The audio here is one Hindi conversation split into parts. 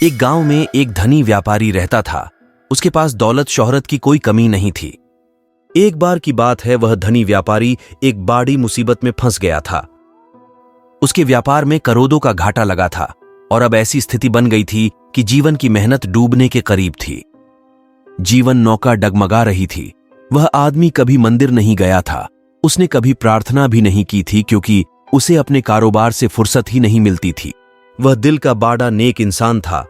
एक गांव में एक धनी व्यापारी रहता था। उसके पास दौलत शोहरत की कोई कमी नहीं थी। एक बार की बात है, वह धनी व्यापारी एक बड़ी मुसीबत में फंस गया था। उसके व्यापार में करोड़ों का घाटा लगा था और अब ऐसी स्थिति बन गई थी कि जीवन की मेहनत डूबने के करीब थी। जीवन नौका डगमगा रही थी। वह आदमी कभी मंदिर नहीं गया था। उसने कभी प्रार्थना भी नहीं की थी, क्योंकि उसे अपने कारोबार से फुर्सत ही नहीं मिलती थी। वह दिल का बड़ा नेक इंसान था।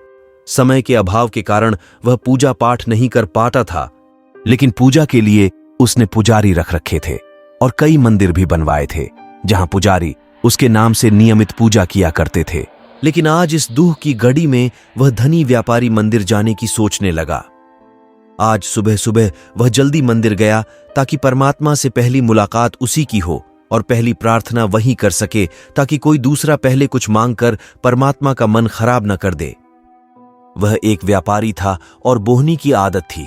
समय के अभाव के कारण वह पूजा पाठ नहीं कर पाता था, लेकिन पूजा के लिए उसने पुजारी रख रखे थे और कई मंदिर भी बनवाए थे, जहां पुजारी उसके नाम से नियमित पूजा किया करते थे। लेकिन आज इस दुख की घड़ी में वह धनी व्यापारी मंदिर जाने की सोचने लगा। आज सुबह सुबह वह जल्दी मंदिर गया ताकि परमात्मा से पहली मुलाकात उसी की हो और पहली प्रार्थना वही कर सके, ताकि कोई दूसरा पहले कुछ मांगकर परमात्मा का मन खराब न कर दे। वह एक व्यापारी था और बोहनी की आदत थी।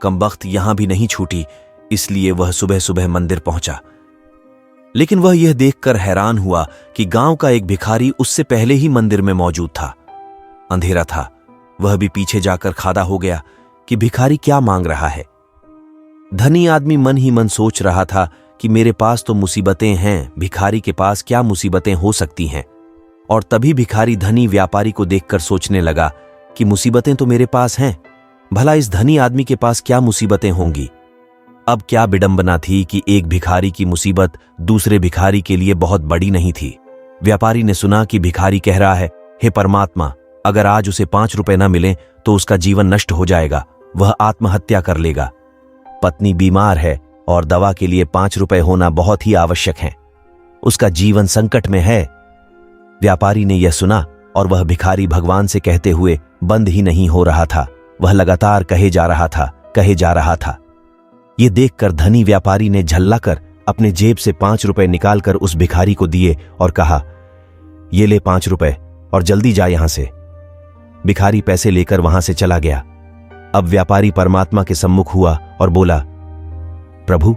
कमबख्त यहां भी नहीं छूटी, इसलिए वह सुबह सुबह मंदिर पहुंचा। लेकिन वह यह देखकर हैरान हुआ कि गांव का एक भिखारी उससे पहले ही मंदिर में मौजूद था। अंधेरा था। वह भी पीछे जाकर खादा हो गया कि भिखारी क्या मांग रहा है। धनी आदमी मन ही मन सोच रहा था कि मेरे पास तो मुसीबतें हैं, भिखारी के पास क्या मुसीबतें हो सकती हैं। और तभी भिखारी धनी व्यापारी को देखकर सोचने लगा कि मुसीबतें तो मेरे पास हैं, भला इस धनी आदमी के पास क्या मुसीबतें होंगी। अब क्या विडंबना थी कि एक भिखारी की मुसीबत दूसरे भिखारी के लिए बहुत बड़ी नहीं थी। व्यापारी ने सुना कि भिखारी कह रहा है, हे परमात्मा, अगर आज उसे 5 रुपए न मिले तो उसका जीवन नष्ट हो जाएगा, वह आत्महत्या कर लेगा। पत्नी बीमार है और दवा के लिए 5 रुपए होना बहुत ही आवश्यक है। उसका जीवन संकट में है। व्यापारी ने यह सुना और वह भिखारी भगवान से कहते हुए बंद ही नहीं हो रहा था। वह लगातार कहे जा रहा था। ये देखकर धनी व्यापारी ने झल्लाकर अपने जेब से 5 रुपए निकालकर उस भिखारी को दिए और कहा, ये ले 5 रुपए और जल्दी जा यहां से। भिखारी पैसे लेकर वहां से चला गया। अब व्यापारी परमात्मा के सम्मुख हुआ और बोला, प्रभु,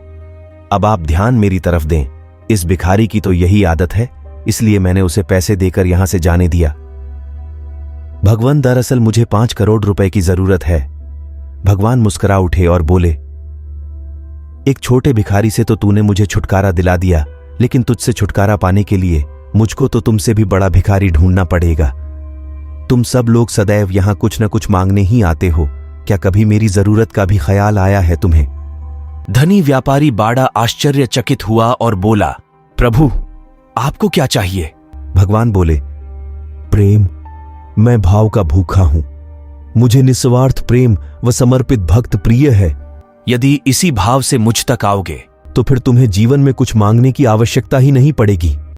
अब आप ध्यान मेरी तरफ दें। इस भिखारी की तो यही आदत है, इसलिए मैंने उसे पैसे देकर यहां से जाने दिया। भगवान, दरअसल मुझे 5 करोड़ रुपए की जरूरत है। भगवान मुस्कुरा उठे और बोले, एक छोटे भिखारी से तो तूने मुझे छुटकारा दिला दिया, लेकिन तुझसे छुटकारा पाने के लिए मुझको तो तुमसे भी बड़ा भिखारी ढूंढना पड़ेगा। तुम सब लोग सदैव यहां कुछ न कुछ मांगने ही आते हो, क्या कभी मेरी जरूरत का भी ख्याल आया है तुम्हें? धनी व्यापारी बड़ा आश्चर्यचकित हुआ और बोला, प्रभु, आपको क्या चाहिए? भगवान बोले, प्रेम, मैं भाव का भूखा हूं। मुझे निस्वार्थ प्रेम व समर्पित भक्त प्रिय है। यदि इसी भाव से मुझ तक आओगे तो फिर तुम्हें जीवन में कुछ मांगने की आवश्यकता ही नहीं पड़ेगी।